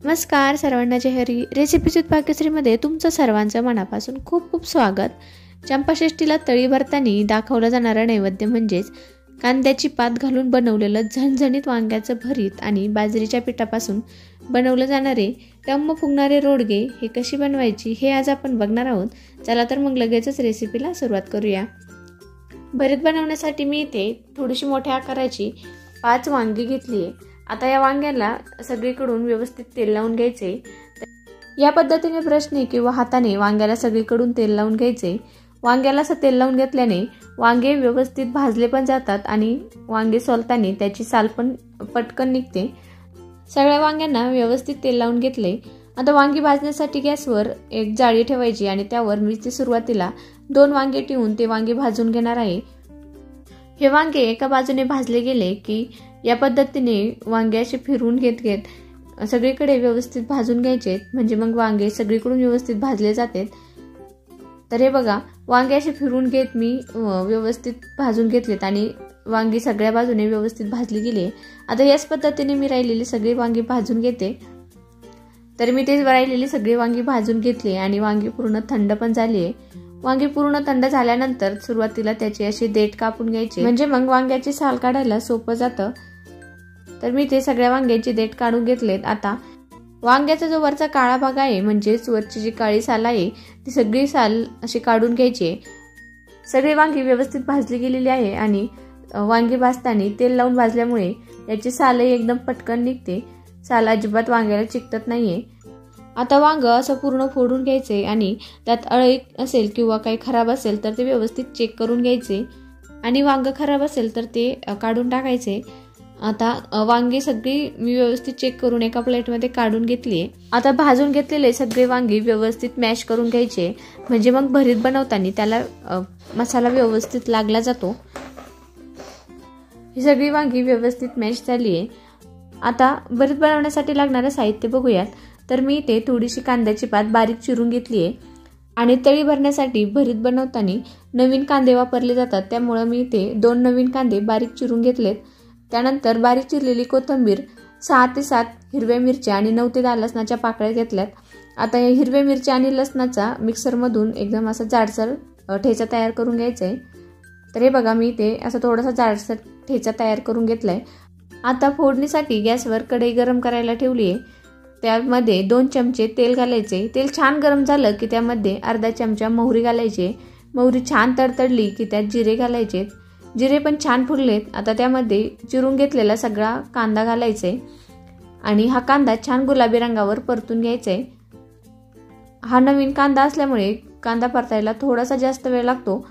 नमस्कार सर्वांना, जय Hari. Recipes with भाग्यश्रीमध्ये तुमचं सर्वांचं मनापासून खूप खूप स्वागत. चंपाषष्ठीला तळी भरताना दाखवलं जाणारं नैवेद्य म्हणजेच कांद्याची पात घालून बनवलेलं झणझणीत वांग्याचं भरीत आणि बाजरीच्या पिठापासून बनवलं जाणारे टम्म फुगणारे रोडगे हे कशी बनवायची हे आज आपण बघणार आहोत. चला तर मग लगेचच रेसिपीला सुरुवात करूया. भरीत बनवण्यासाठी मी इथे थोडीशी मोठ्या आकाराची 5 वांगी घेतली आहे. आता या वांग्याला सगळीकडून व्यवस्थित तेल लावून घ्यायचे. या पद्धतीने ब्रशने किंवा हाताने वांग्याला सगळीकडून तेल लावून घ्यायचे. वांग्याला असं तेल लावून घेतल्याने वांगे व्यवस्थित भाजले पण जातात आणि वांगे सोलताना त्याची साल पण पटकन निघते. सगळ्या वांग्यांना व्यवस्थित तेल लावून घेतले. आता वांगी भाजण्यासाठी गॅसवर एक जाळी ठेवायची आणि त्यावर मी सुरुवातीला 2 वांगे ठेवून ते वांगे भाजून घेणार आहे. हे वांगे एका बाजूने भाजले गेले की या पद्धतीने वांगे असे फिरवून घेत सगळीकडे व्यवस्थित भाजून घ्यायचे, म्हणजे मग वांगे सगळीकडून व्यवस्थित भाजले जातात. तर हे बघा, वांगे असे फिरवून घेत मी व्यवस्थित भाजून घेतलेत आणि वांगी सगळ्या बाजूने व्यवस्थित भाजली गेली. आता याच पद्धतीने मी राहिलेली सगळी वांगी भाजून घेते. तर मी ते राहिलेली सगळी वांगी भाजून घेतली आणि वांगी पूर्ण थंड पण झाली आहे. वांगी पूर्ण थंड झाल्यानंतर सुरुवातीला त्याचे असे देठ कापून घ्यायचे, म्हणजे मग वांग्याची साल काढायला सोपं जातं. तर मी ते सगळ्या वांग्याचे देठ काढून घेतलेत. आता वांग्याचा जो वरचा काळा भाग आहे, म्हणजेच वरची जी काळी साल आहे ती सगळी साल अशी काढून घ्यायची. सगळी वांगी व्यवस्थित भाजली गेलेली आहे आणि वांगी भाजताना तेल लावून भाजल्यामुळे याची सालही एकदम पटकन निघते. साल अजिबात वांग्याला चिकटत नाहीये. आता वांग असं पूर्ण फोडून घ्यायचे आणि त्यात अळी असेल किंवा काही खराब असेल तर ते व्यवस्थित चेक करून घ्यायचे आणि वांग खराब असेल तर ते काढून टाकायचे. आता वांगी सगळी मी व्यवस्थित चेक करून एका प्लेटमध्ये काढून घेतली. आता भाजून घेतलेले सगळे वांगी व्यवस्थित मॅश करून घ्यायचे, म्हणजे मग भरीत बनवताना त्याला मसाला व्यवस्थित लागला जातो. ही सगळी वांगी व्यवस्थित मॅश झाली आहे. आता भरीत बनवण्यासाठी लागणारं साहित्य बघूयात. तर मी इथे थोडीशी कांद्याची पात बारीक चिरून घेतली आहे आणि तळी भरण्यासाठी भरीत बनवताना नवीन कांदे वापरले जातात, त्यामुळे मी इथे 2 नवीन कांदे बारीक चिरून घेतलेत. त्यानंतर बारीक चिरलेली कोथिंबीर, 6 ते 7 हिरव्या मिरच्या आणि 9 ते 10 लसणाच्या पाकळ्या घेतल्यात. आता या हिरव्या मिरच्या आणि लसणाचा मिक्सरमधून एकदम असा जाडसर ठेचा तयार करून घ्यायचा आहे. तर हे बघा, मी इथे असा थोडासा जाडसर ठेचा तयार करून घेतलाय. आता फोडणीसाठी गॅसवर कढई गरम करायला ठेवली आहे. त्यामध्ये 2 चमचे तेल घालायचे. तेल छान गरम झालं की त्यामध्ये अर्धा चमचा मोहरी घालायची. मोहरी छान तडतडली की त्यात जिरे घालायचे. जिरे पण छान फुललेत. आता त्यामध्ये चिरून घेतलेला सगळा कांदा घालायचे आणि हा कांदा छान गुलाबी रंगावर परतून घ्यायचा. हा नवीन कांदा असल्यामुळे कांदा परतायला थोडासा जास्त वेळ लागतो.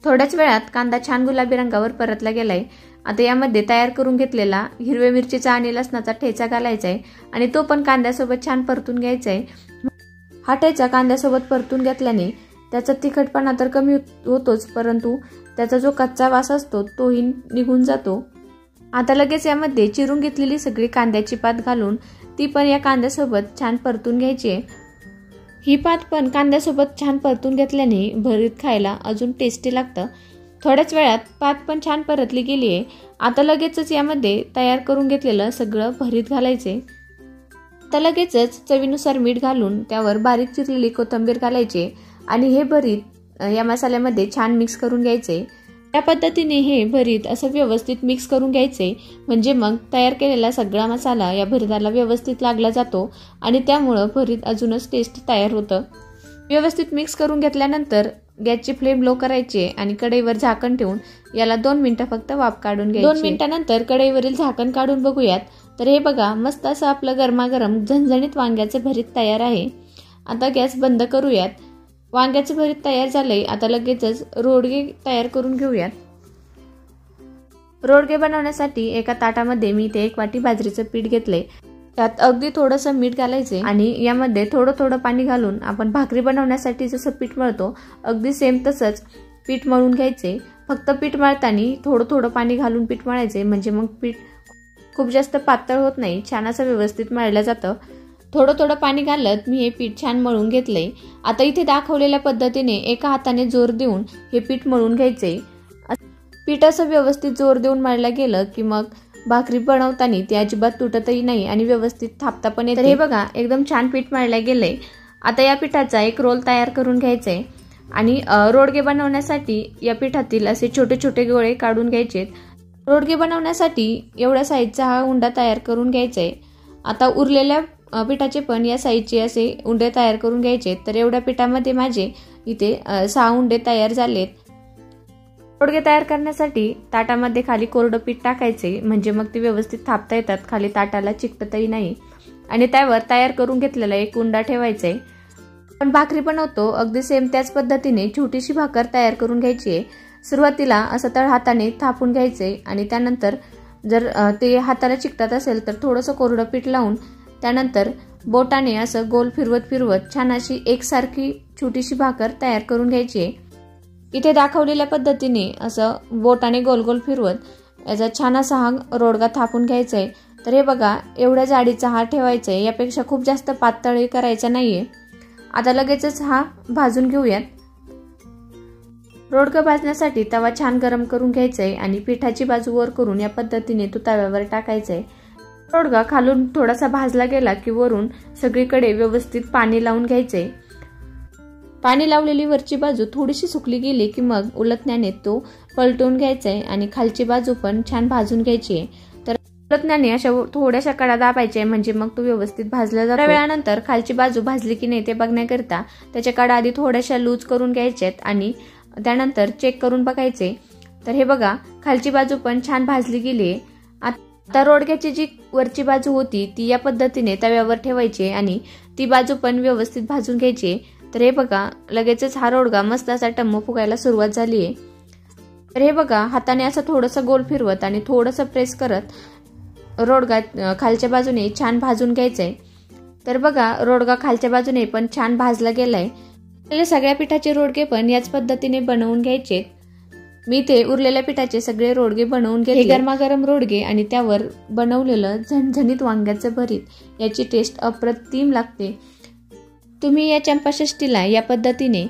थोड्याच वेळात कांदा छान गुलाबी रंगावर परतला गेलाय. आता यामध्ये तयार करून घेतलेला हिरव्या मिरचीचा आणि लसणाचा ठेचा घालायचा आहे आणि तो पण कांद्यासोबत छान परतून घ्यायचा आहे. हा ठेचा कांद्यासोबत परतून घेतल्याने त्याचा तिखटपणा तर कमी होतोच, परंतु त्याचा जो कच्चा वास असतो तोही निघून जातो. आता लगेच यामध्ये चिरून घेतलेली सगळी कांद्याची पात घालून ती पण या कांद्यासोबत छान परतून घ्यायची. ही पात पण कांद्यासोबत छान परतून घेतल्याने भरीत खायला अजून टेस्टी लागतं. थोड्याच वेळात पात पण छान परतली गेली आहे. आता लगेचच यामध्ये तयार करून घेतलेलं सगळं भरीत घालायचे. आता लगेचच चवीनुसार मीठ घालून त्यावर बारीक चिरलेली कोथिंबीर घालायची आणि हे भरीत या मसाल्यामध्ये छान मिक्स करून घ्यायचे. या पद्धतीने हे भरीत असं व्यवस्थित मिक्स करून घ्यायचे, म्हणजे मग तयार केलेला सगळा मसाला या भरीताला व्यवस्थित लागला जातो आणि त्यामुळं भरीत अजूनच टेस्ट तयार होतं. व्यवस्थित मिक्स करून घेतल्यानंतर गॅसची फ्लेम लो करायची आणि कढईवर झाकण ठेवून याला 2 मिनिटं फक्त वाफ काढून घ्यायची. 2 मिनिटांनंतर कढईवरील झाकण काढून बघूयात. तर हे बघा, मस्त असं आपलं गरमागरम झणझणीत वांग्याचं भरीत तयार आहे. आता गॅस बंद करूयात. वांग्याचं भरीत तयार झालंय. आता लगेचच रोडगे तयार करून घेऊयात. रोडगे बनवण्यासाठी एका ताटामध्ये मी इथे 1 वाटी बाजरीचं पीठ घेतलंय. त्यात अगदी थोडंसं मीठ घालायचे आणि यामध्ये थोडं थोडं पाणी घालून आपण भाकरी बनवण्यासाठी जसं पीठ मळतो अगदी सेम तसंच पीठ मळून घ्यायचे. फक्त पीठ मळताना थोडं थोडं पाणी घालून पीठ मळायचे, म्हणजे मग पीठ खूप जास्त पातळ होत नाही, छान असं व्यवस्थित मळलं जातं. थोडं थोडं पाणी घालत मी हे पीठ छान मळून घेतलंय. आता इथे दाखवलेल्या पद्धतीने एका हाताने जोर देऊन हे पीठ मळून घ्यायचे. पीठ असं व्यवस्थित जोर देऊन मळलं गेलं की मग भाकरी बनवताना ती अजिबात तुटतही नाही आणि व्यवस्थित थापता पण येते। हे बघा एकदम छान पीठ मळलं गेलंय। आता या पिठाचा एक रोल तयार करून घ्यायचा आहे आणि रोडगे बनवण्यासाठी या पिठातील असे छोटे छोटे गोळे काढून घ्यायचे। रोडगे बनवण्यासाठी एवढ्या साईजचा हा उंडा तयार करून घ्यायचा आहे। आता उरलेल्या पिठाचे पण या साईजचे असे उंडे तयार करून घ्यायचे। तर एवढ्या पिठामध्ये माझे इथे 6 उंडे तयार झालेत। रोडगे तयार करण्यासाठी ताटामध्ये खाली कोरडं पीठ टाकायचे, म्हणजे मग ते व्यवस्थित थापता येतात, खाली ताटाला चिकटतही नाही। आणि त्यावर तयार करून घेतलेला एक उंडा ठेवायचा आहे। पण भाकरी बनवतो अगदी सेम त्याच पद्धतीने छोटीशी भाकर तयार करून घ्यायची आहे। सुरुवातीला असं तळ हाताने थापून घ्यायचे आणि त्यानंतर जर ते हाताला चिकटत असेल तर थोडंसं कोरडं पीठ लावून त्यानंतर बोटाने असं गोल फिरवत छान अशी एकसारखी छोटीशी भाकर तयार करून घ्यायची आहे। इथे दाखवलेल्या पद्धतीने असं बोटाने गोल गोल फिरवत याचा छान असा हा रोडगा थापून घ्यायचा आहे। तर हे बघा एवढ्या जाडीचा हा ठेवायचा आहे, यापेक्षा खूप जास्त पातळही करायचा नाहीये। आता लगेचच हा भाजून घेऊयात। रोडगा भाजण्यासाठी तवा छान गरम करून घ्यायचा आहे आणि पिठाची बाजू वर करून या पद्धतीने तो तव्यावर टाकायचा आहे। रोडगा खालून थोडासा भाजला गेला की वरून सगळीकडे व्यवस्थित पाणी लावून घ्यायचे। पाणी लावलेली वरची बाजू थोडीशी सुकली गेली की मग उलटण्याने तो पलटवून घ्यायचा आहे आणि खालची बाजू पण छान भाजून घ्यायची आहे। तर उलटण्याने अशा थोड्याशा कडा दाबायच्या म्हणजे मग तो व्यवस्थित भाजला जातो। वेळानंतर खालची बाजू भाजली की नाही ते बघण्याकरिता त्याच्या कडा आधी थोड्याशा लूज करून घ्यायच्यात आणि त्यानंतर चेक करून बघायचे। तर हे बघा खालची बाजू पण छान भाजली गेली। आता रोडग्याची जी वरची बाजू होती ती या पद्धतीने तव्यावर ठेवायची आणि ती बाजू पण व्यवस्थित भाजून घ्यायची। तर हे बघा लगेचच हा रोडगा मस्त असा टम्म फुगायला सुरुवात झाली आहे। तर हे बघा हाताने असं थोडंसं गोल फिरवत आणि थोडंसं प्रेस करत रोडगा खालच्या बाजूने छान भाजून घ्यायचंय। तर बघा रोडगा खालच्या बाजूने पण छान भाजला गेलाय। सगळ्या पिठाचे रोडगे पण याच पद्धतीने बनवून घ्यायचे। मी ते उरलेल्या पिठाचे सगळे रोडगे बनवून घेतले। गरमागरम रोडगे आणि त्यावर बनवलेलं झणझणीत वांग्याचं भरीत याची टेस्ट अप्रतिम लागते। तुम्ही या चंपाषष्ठीला या पद्धतीने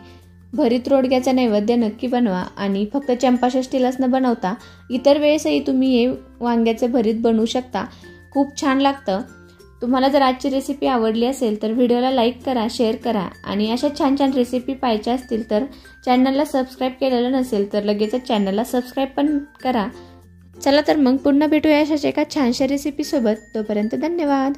भरीत रोडग्याचा नैवेद्य नक्की बनवा आणि फक्त चंपाषष्ठीलाच न बनवता इतर वेळेसही तुम्ही हे वांग्याचं भरीत बनवू शकता, खूप छान लागतं। तुम्हाला जर आजची रेसिपी आवडली असेल तर व्हिडिओला लाईक करा, शेअर करा आणि अशा छान छान रेसिपी पाहायच्या असतील तर चॅनलला सबस्क्राईब केलेलं नसेल तर लगेचच चॅनलला सबस्क्राईब पण करा। चला तर मग पुन्हा भेटूया अशाच एका छानशा रेसिपी सोबत। तोपर्यंत धन्यवाद।